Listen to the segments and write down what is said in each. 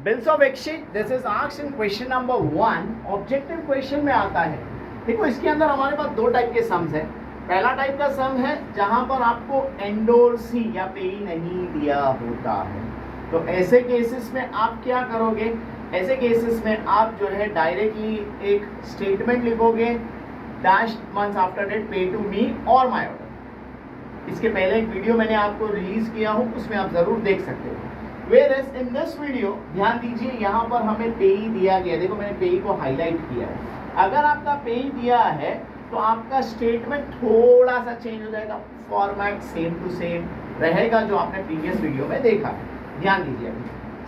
Bills of exchange this is asked in question number 1। Objective question में आता है। देखो इसके अंदर हमारे पास दो टाइप के सम्स है। पहला टाइप का सम है जहां पर आपको एंडोर्सी या पेई नहीं दिया होता है। तो ऐसे केसेस में आप क्या करोगे? ऐसे केसेस में आप जो है डायरेक्टली एक स्टेटमेंट लिखोगे, डैश मंथ्स आफ्टर डेट पे टू मी और माय ऑर्डर। इसके पहले एक वीडियो मैंने आपको रिलीज किया हूं, उसमें आप जरूर देख सकते हो। Whereas in this video, ध्यान दीजिए यहाँ पर हमें पेई दिया गया। देखो मैंने पेई को हाईलाइट किया है। अगर आपका पेई दिया है तो आपका स्टेटमेंट थोड़ा सा चेंज हो जाएगा, फॉर्मेट सेम टू सेम रहेगा जो आपने प्रीवियस वीडियो में देखा है। ध्यान दीजिए।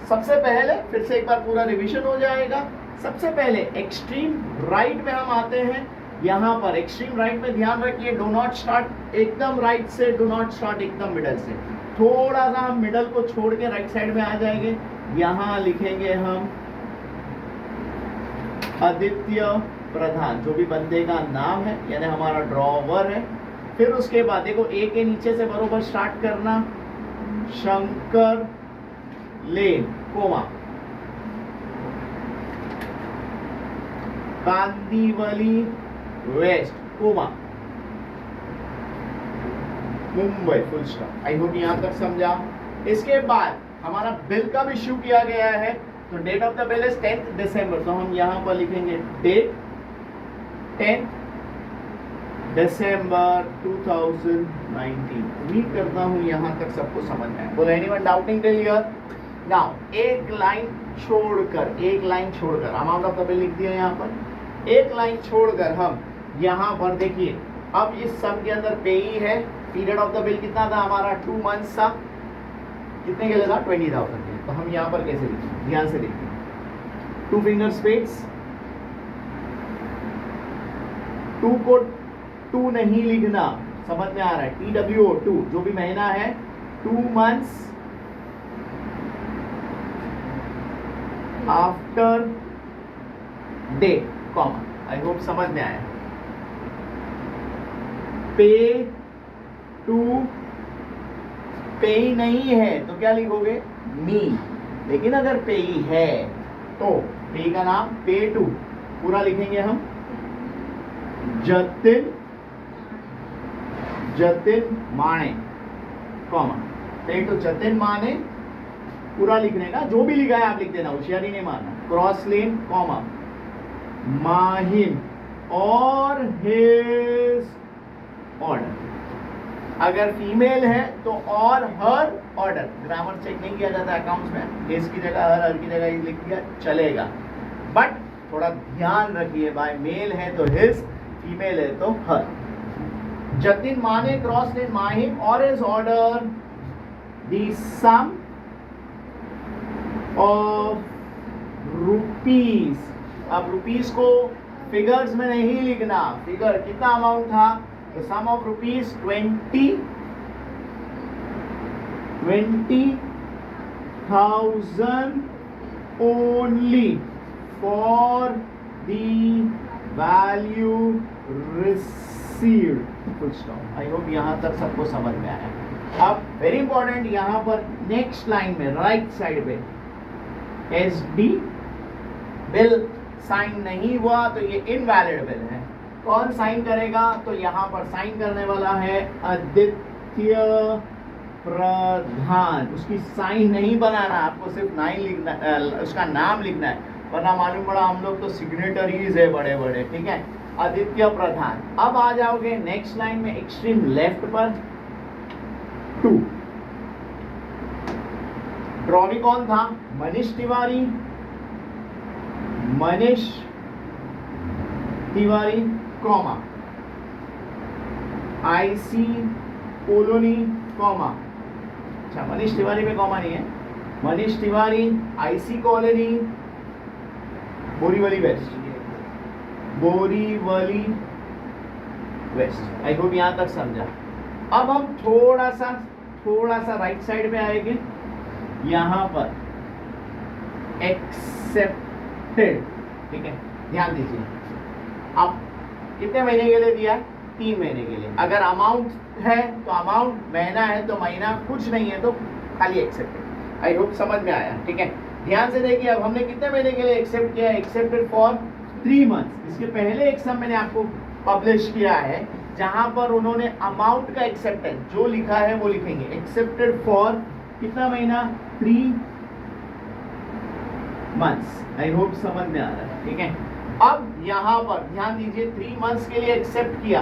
सबसे पहले फिर से एक बार पूरा रिवीजन हो जाएगा। सबसे पहले एक्सट्रीम राइट में हम आते हैं। यहाँ पर एक्सट्रीम राइट में ध्यान रखिए, डू नॉट स्टार्ट एकदम राइट से, डू नॉट स्टार्ट एकदम मिडल से। थोड़ा सा हम मिडल को छोड़ के राइट साइड में आ जाएंगे। यहाँ लिखेंगे हम आदित्य प्रधान, जो भी बंदे का नाम है, यानी हमारा ड्रॉवर है। फिर उसके बाद देखो ए के नीचे से बरोबर स्टार्ट करना, Shankar lane comma, Kandivali west comma, Mumbai full stop. I hope यहां तक समझा। इसके बाद हमारा बिल कब इश्यू किया गया है? तो date of the bill is 10th December. तो हम यहां पर लिखेंगे डेट 10th दिसंबर 2019। उम्मीद करता हूं यहां तक सबको समझ में आया। बोलो anyone doubting till here? Now एक लाइन छोड़कर अमाउंट ऑफ द बिल लिख दिया यहाँ पर। एक लाइन छोड़कर हम यहाँ पर देखिए, अब इस सम के अंदर पेई है। पीरियड ऑफ द बिल कितना था हमारा? 2 मंथ्स था। कितने के लिए था? 20,000 के। तो हम यहाँ पर कैसे लिखें? ध्यान से देखिए, 2 फिंगर स्पेस। 2 को 2 नहीं लिखना, समझ में आ रहा है? TWO 2, जो भी महीना है, 2 months after date comma. I hope समझ में आया। पे टू, पेई नहीं है तो क्या लिखोगे? मी। लेकिन अगर पेई है तो पेई का नाम पे टू पूरा लिखेंगे हम, जतिन माने कॉमा। पे टू जतिन माने पूरा लिखने का, जो भी लिखा है आप लिख देना, होशियारी नहीं मारना। क्रॉस लेन कॉमा, माहिम और हिज ऑर्डर। अगर फीमेल है तो और हर ऑर्डर। ग्रामर चेक नहीं किया जाता अकाउंट्स में, हिज की जगह हर की जगह लिख दिया चलेगा, बट थोड़ा ध्यान रखिए भाई, मेल है तो हिज, फीमेल है तो हर। जतिन माने क्रॉस लेन माहिम और his order the sum of rupees. अब रुपीज को फिगर्स में नहीं लिखना, फिगर कितना अमाउंट था? तो sum of rupees 20,000 only for the value received. Full stop. I hope यहां तक सबको समझ में आया। अब वेरी इंपॉर्टेंट, यहां पर नेक्स्ट लाइन में राइट साइड पे SD बिल साइन नहीं हुआ तो ये इनवैलिड बिल है। कौन साइन करेगा? तो यहाँ पर साइन करने वाला है आदित्य प्रधान। उसकी साइन नहीं बनाना, आपको सिर्फ नाइन लिखना, उसका नाम लिखना है, वरना मालूम पड़ा हम लोग तो सिग्नेटरीज है बड़े बड़े। ठीक है, आदित्य प्रधान। अब आ जाओगे नेक्स्ट लाइन में एक्सट्रीम लेफ्ट पर 2। ड्रॉवी कौन था? Manish Tiwari, comma IC colony comma. अच्छा, मनीष तिवारी में कॉमा नहीं है। Manish Tiwari IC colony Borivali west. I hope यहां तक समझा। अब हम थोड़ा सा राइट साइड पे आएंगे। यहां पर एक्सेप्टेड। ठीक है, ध्यान दीजिए। अब कितने महीने के लिए दिया? 3 महीने के लिए। अगर अमाउंट है तो अमाउंट, महीना है तो महीना, कुछ नहीं है तो खाली एक्सेप्टेड। आई होप समझ में आया। ठीक है, ध्यान से देखिए, अब हमने कितने महीने के लिए एक्सेप्ट किया है? Accepted for 3 months. इसके पहले एक सम मैंने आपको पब्लिश किया है जहां पर उन्होंने अमाउंट का एक्सेप्टेंस जो लिखा है वो लिखेंगे, एक्सेप्टेड फॉर कितना महीना? 3 मंथ्स। आई होप समझ में आ रहा है, ठीक है। अब यहाँ पर ध्यान दीजिए, 3 मंथ्स के लिए एक्सेप्ट किया।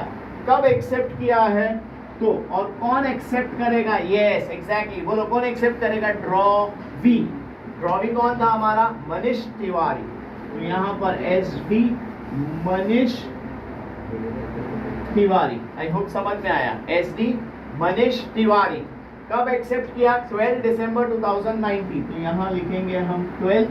कब एक्सेप्ट किया है? तो और कौन एक्सेप्ट करेगा? यस एग्जैक्टली, बोलो कौन एक्सेप्ट करेगा? ड्रॉवी। ड्रॉवी कौन था हमारा? मनीष तिवारी। तो यहाँ पर SD मनीष तिवारी। आई होप समझ में आया। SD मनीष तिवारी कब एक्सेप्ट किया? 12 दिसंबर 2019। तो यहाँ लिखेंगे हम 12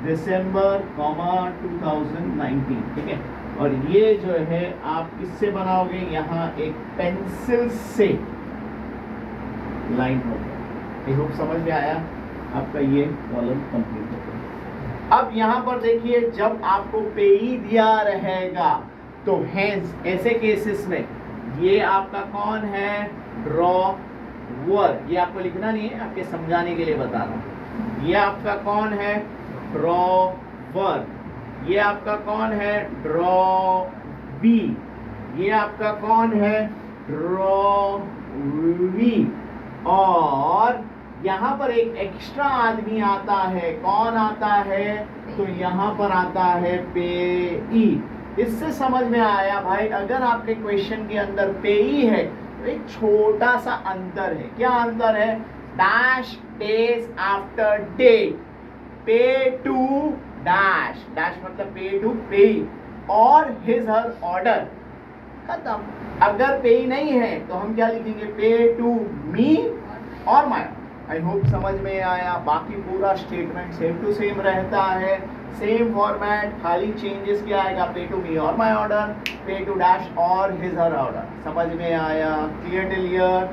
दिसंबर 2019, ठीक है। और ये जो है आप किससे बनाओगे? यहाँ एक पेंसिल से लाइन होगा। आई होप समझ में आया। आपका ये कॉलम कंप्लीट हो गया। अब यहाँ पर देखिए, जब आपको पेई दिया रहेगा तो हेंस ऐसे केसेस में ये आपका कौन है? ड्रॉवर। ये आपको लिखना नहीं है, आपके समझाने के लिए बता रहा हूँ। ये आपका कौन है? ड्रॉवर। ये आपका कौन है? ड्रॉवी। ये आपका कौन है? ड्रॉवी। और यहाँ पर एक एक्स्ट्रा आदमी आता है। कौन आता है? तो यहाँ पर आता है पेई। इससे समझ में आया भाई, अगर आपके क्वेश्चन के अंदर पेई है तो एक छोटा सा अंतर है। क्या अंतर है? डैश डेज आफ्टर डेट, पे टू डैश, डैश मतलब पे टू पेई और हिज हर ऑर्डर, खत्म। अगर पेई नहीं है तो हम क्या लिखेंगे? पे टू मी और माय। आई होप समझ में आया। बाकी पूरा स्टेटमेंट सेम टू सेम रहता है, सेम फॉर्मेट, खाली चेंजेस क्या आएगा? पे टू मी और माय ऑर्डर, पे टू डैश और हिज हर ऑर्डर। समझ में आया? Clear till here?